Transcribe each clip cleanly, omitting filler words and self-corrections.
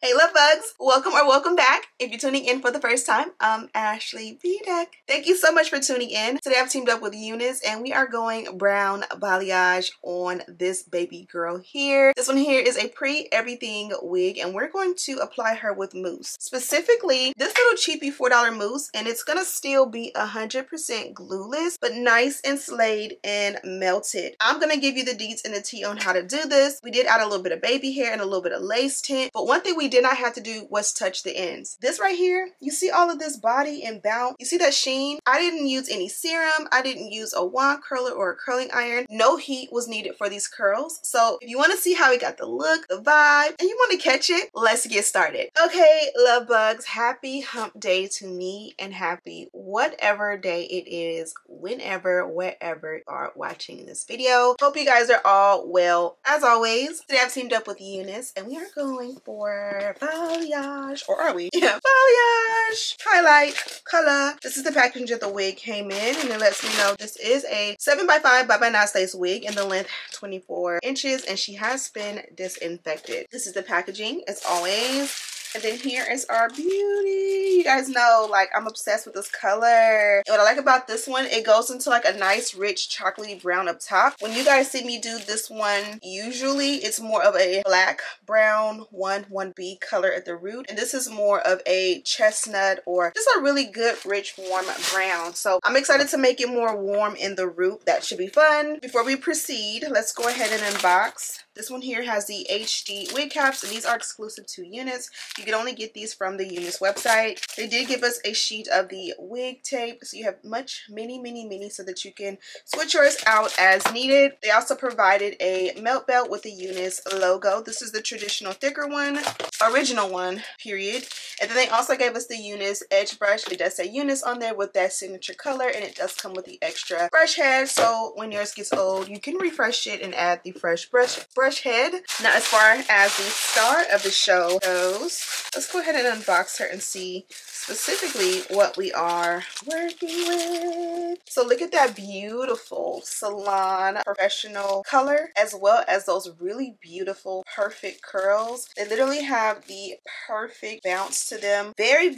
Hey love bugs, welcome or welcome back. If you're tuning in for the first time, I'm Ashley Bedeck. Thank you so much for tuning in. Today I've teamed up with Unice and we are going brown balayage on this baby girl here. This one here is a pre-everything wig and we're going to apply her with mousse. Specifically, this little cheapy $4 mousse, and it's gonna still be 100% glueless, but nice and slayed and melted. I'm gonna give you the deets and the tea on how to do this. We did add a little bit of baby hair and a little bit of lace tint, but one thing we did not have to do was touch the ends. This right here, you see all of this body and bounce, you see that sheen? I didn't use any serum, I didn't use a wand curler or a curling iron. No heat was needed for these curls. So if you want to see how we got the look, the vibe, and you want to catch it, let's get started. Okay, love bugs, happy hump day to me and happy whatever day it is, whenever, wherever you are watching this video. Hope you guys are all well. As always, today I've teamed up with Unice and we are going for balayage, or are we? Yeah, balayage, highlight, color. This is the packaging that the wig came in, and it lets me know this is a 7x5 by Nice lace wig in the length 24 inches, and she has been disinfected. This is the packaging as always. And then here is our beauty. You guys know, like, I'm obsessed with this color. And what I like about this one, it goes into like a nice, rich, chocolatey brown up top. When you guys see me do this one, usually it's more of a black, brown, 1B color at the root. And this is more of a chestnut or just a really good, rich, warm brown. So I'm excited to make it more warm in the root. That should be fun. Before we proceed, let's go ahead and unbox. This one here has the HD wig caps, and these are exclusive to Unice. You can only get these from the Unice website. They did give us a sheet of the wig tape, so you have many, so that you can switch yours out as needed. They also provided a melt belt with the Unice logo. This is the traditional thicker one, original one, period. And then they also gave us the Unice edge brush. It does say Unice on there with that signature color, and it does come with the extra brush head, so when yours gets old, you can refresh it and add the fresh brush head. Now, as far as the star of the show goes, let's go ahead and unbox her and see specifically what we are working with. So look at that beautiful salon professional color, as well as those really beautiful perfect curls. They literally have the perfect bounce to them. Very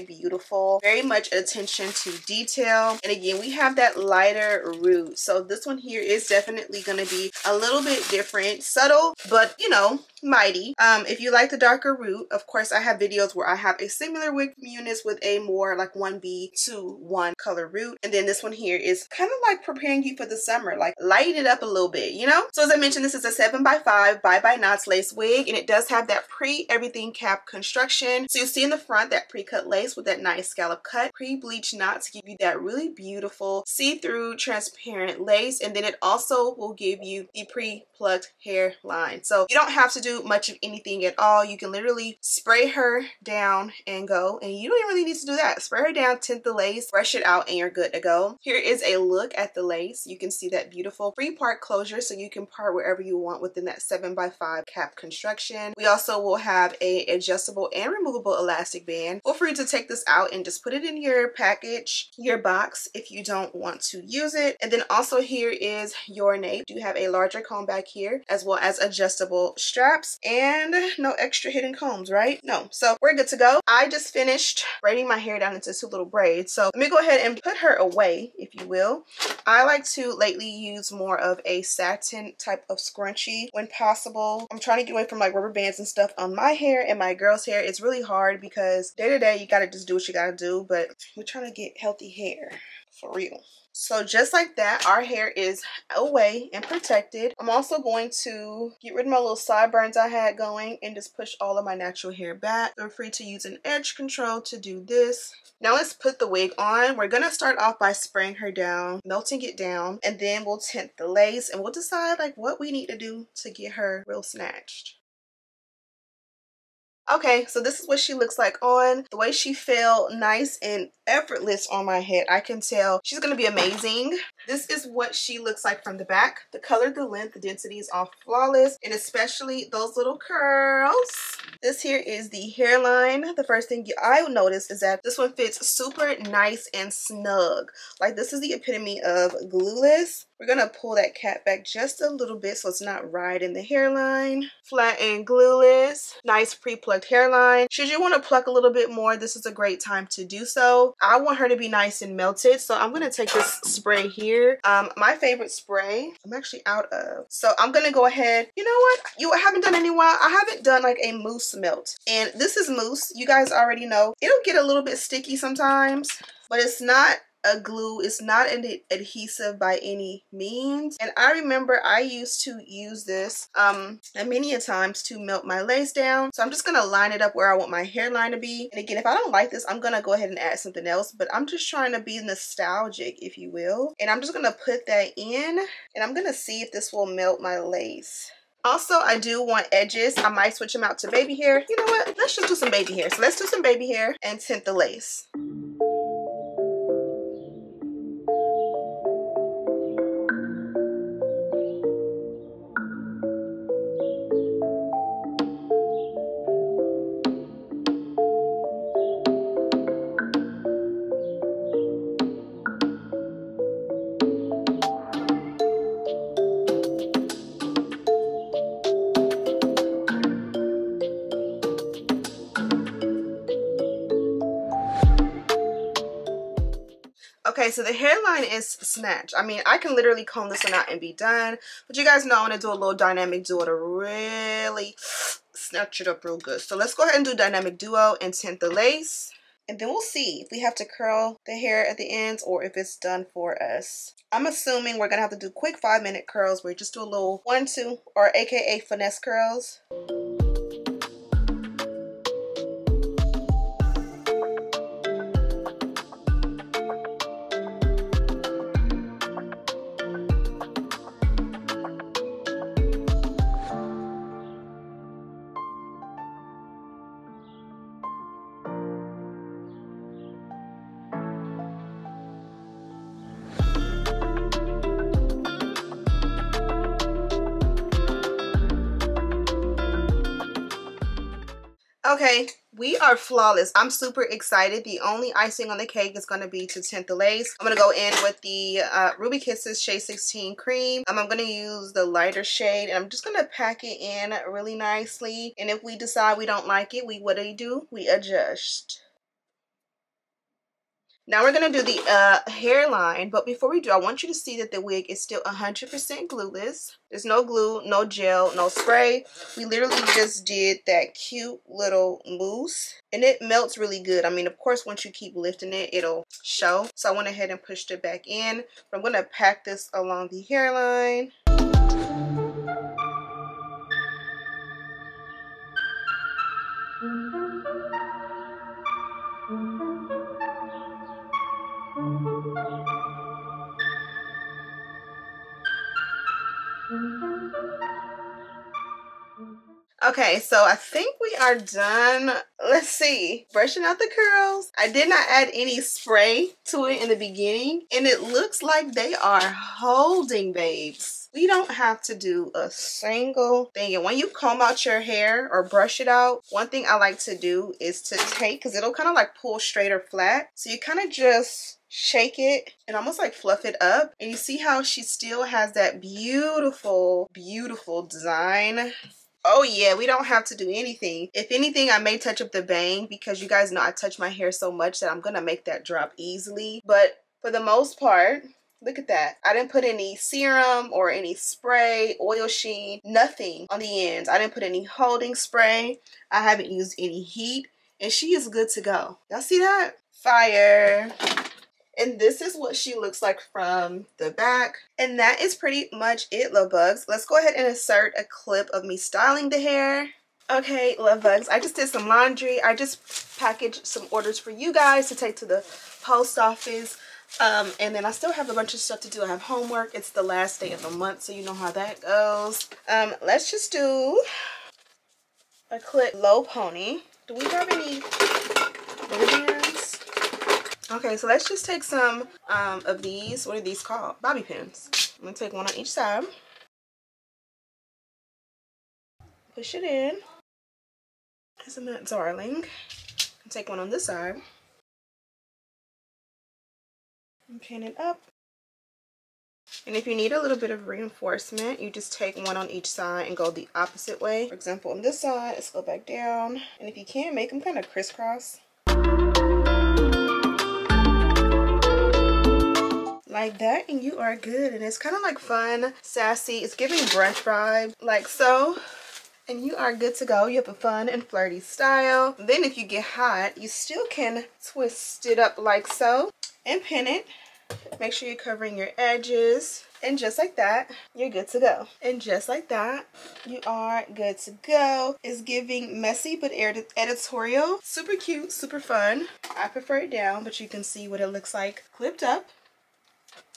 beautiful. Very much attention to detail. And again, we have that lighter root. So this one here is definitely going to be a little bit different. Subtle, but you know, mighty. If you like the darker root, of course I have videos where I have a similar wig from Unice with a more like 1B to 1 color root, and then this one here is kind of like preparing you for the summer, like lighten it up a little bit, you know. So as I mentioned, this is a 7x5 by Nice lace wig, and it does have that pre-everything cap construction. So you'll see in the front that pre-cut lace with that nice scallop cut, pre-bleach knots to give you that really beautiful see-through transparent lace, and then it also will give you the pre-plucked hairline. So you don't have to do much of anything at all. You can literally spray her down and go, and you don't even really need to do that. Spray her down, tint the lace, brush it out, and you're good to go. Here is a look at the lace. You can see that beautiful free part closure, so you can part wherever you want within that 7x5 cap construction. We also will have a adjustable and removable elastic band. Feel free to take this out and just put it in your package, your box, if you don't want to use it. And then also here is your nape. You have a larger comb back here, as well as adjustable straps, and no extra hidden combs, right? No. So we're good to go. I just finished braiding my hair down into 2 little braids. So let me go ahead and put her away, if you will. I like to lately use more of a satin type of scrunchie when possible. I'm trying to get away from like rubber bands and stuff on my hair and my girl's hair. It's really hard because day to day you gotta just do what you gotta do, but we're trying to get healthy hair for real. So just like that, our hair is away and protected. I'm also going to get rid of my little sideburns I had going and just push all of my natural hair back. Feel free to use an edge control to do this. Now let's put the wig on. We're gonna start off by spraying her down, melting it down, and then we'll tint the lace and we'll decide like what we need to do to get her real snatched. Okay, so this is what she looks like on. The way she fell nice and effortless on my head. I can tell she's gonna be amazing. This is what she looks like from the back. The color, the length, the density is all flawless, and especially those little curls. This here is the hairline. The first thing I noticed is that this one fits super nice and snug. Like, this is the epitome of glueless. We're gonna pull that cap back just a little bit so it's not right in the hairline. Flat and glueless. Nice pre-plucked hairline. Should you want to pluck a little bit more, this is a great time to do so. I want her to be nice and melted, so I'm gonna take this spray here. My favorite spray I'm actually out of. So I'm gonna go ahead. You know what? I haven't done any while. I haven't done like a mousse melt. And this is mousse. You guys already know. It'll get a little bit sticky sometimes, but it's not a glue. It's not an adhesive by any means. And I remember I used to use this many a times to melt my lace down. So I'm just gonna line it up where I want my hairline to be. And again, if I don't like this, I'm gonna go ahead and add something else, but I'm just trying to be nostalgic, if you will. And I'm just gonna put that in, and I'm gonna see if this will melt my lace. Also, I do want edges. I might switch them out to baby hair. You know what? Let's just do some baby hair. So let's do some baby hair and tint the lace. Okay, so the hairline is snatched. I mean, I can literally comb this one out and be done. But you guys know I want to do a little dynamic duo to really snatch it up real good. So let's go ahead and do dynamic duo and tint the lace. And then we'll see if we have to curl the hair at the ends or if it's done for us. I'm assuming we're going to have to do quick 5-minute curls where you just do a little 1-2 or aka finesse curls. Okay, we are flawless. I'm super excited. The only icing on the cake is going to be to tint the lace. I'm going to go in with the Ruby Kisses Shade 16 cream. I'm going to use the lighter shade, and I'm just going to pack it in really nicely. And if we decide we don't like it, what do? We adjust. Now we're going to do the hairline, but before we do, I want you to see that the wig is still 100% glueless. There's no glue, no gel, no spray. We literally just did that cute little mousse, and it melts really good. I mean, of course, once you keep lifting it, it'll show. So I went ahead and pushed it back in. I'm going to pack this along the hairline. Okay, so I think we are done. Let's see. Brushing out the curls. I did not add any spray to it in the beginning, and it looks like they are holding, babes. We don't have to do a single thing. And when you comb out your hair or brush it out, one thing I like to do is to take, because it'll kind of like pull straight or flat. So you kind of just shake it and almost like fluff it up. And you see how she still has that beautiful, beautiful design. Oh yeah, we don't have to do anything. If anything, I may touch up the bang because you guys know I touch my hair so much that I'm gonna make that drop easily. But for the most part, look at that. I didn't put any serum or any spray, oil sheen, nothing on the ends. I didn't put any holding spray. I haven't used any heat, and she is good to go. Y'all see that? Fire. And this is what she looks like from the back. And that is pretty much it, love bugs. Let's go ahead and insert a clip of me styling the hair. Okay, love bugs, I just did some laundry. I just packaged some orders for you guys to take to the post office. And then I still have a bunch of stuff to do. I have homework. It's the last day of the month, so you know how that goes. Let's just do a clip low pony. Do we have any rubber bands? Okay, so let's just take some of these. What are these called? Bobby pins. I'm gonna take one on each side. Push it in. Isn't that darling? Take one on this side. And pin it up. And if you need a little bit of reinforcement, you just take one on each side and go the opposite way. For example, on this side, let's go back down. And if you can, make them kind of crisscross. Like that, and you are good. And it's kind of like fun, sassy. It's giving brunch vibe, like so. And you are good to go. You have a fun and flirty style. Then if you get hot, you still can twist it up like so and pin it. Make sure you're covering your edges. And just like that, you're good to go. And just like that, you are good to go. It's giving messy but editorial. Super cute, super fun. I prefer it down, but you can see what it looks like clipped up.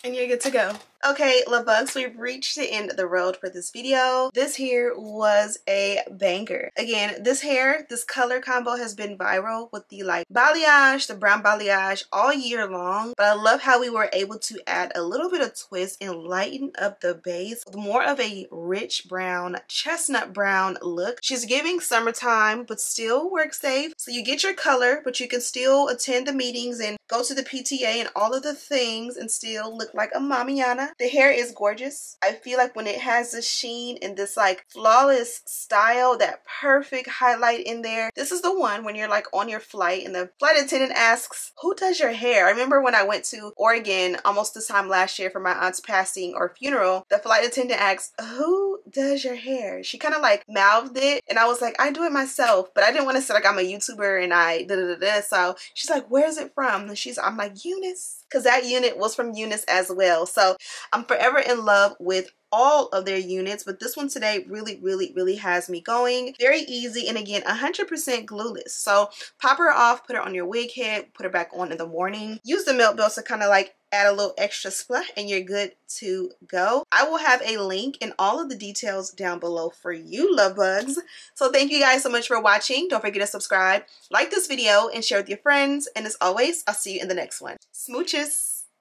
And you're good to go. Okay, love bugs, we've reached the end of the road for this video. This here was a banger. Again, this color combo has been viral with the like balayage, the brown balayage all year long. But I love how we were able to add a little bit of twist and lighten up the base with more of a rich brown, chestnut brown look. She's giving summertime, but still work safe. So you get your color, but you can still attend the meetings and go to the PTA and all of the things and still look like a mamiana. The hair is gorgeous. I feel like when it has this sheen and this like flawless style, that perfect highlight in there, this is the one when you're like on your flight and the flight attendant asks, who does your hair? I remember when I went to Oregon almost this time last year for my aunt's passing or funeral, the flight attendant asked, who does your hair? She kind of like mouthed it and I was like, I do it myself, but I didn't want to say like I'm a YouTuber and I da-da-da-da. So she's like, where's it from? And I'm like, Unice. Because that unit was from Unice as well. So I'm forever in love with all of their units, but this one today really has me going. Very easy, and again 100% glueless. So pop her off, put her on your wig head, put her back on in the morning. Use the milk belts to kind of like add a little extra splat and you're good to go. I will have a link and all of the details down below for you, love bugs. So thank you guys so much for watching. Don't forget to subscribe, like this video, and share with your friends. And as always, I'll see you in the next one. Smooches.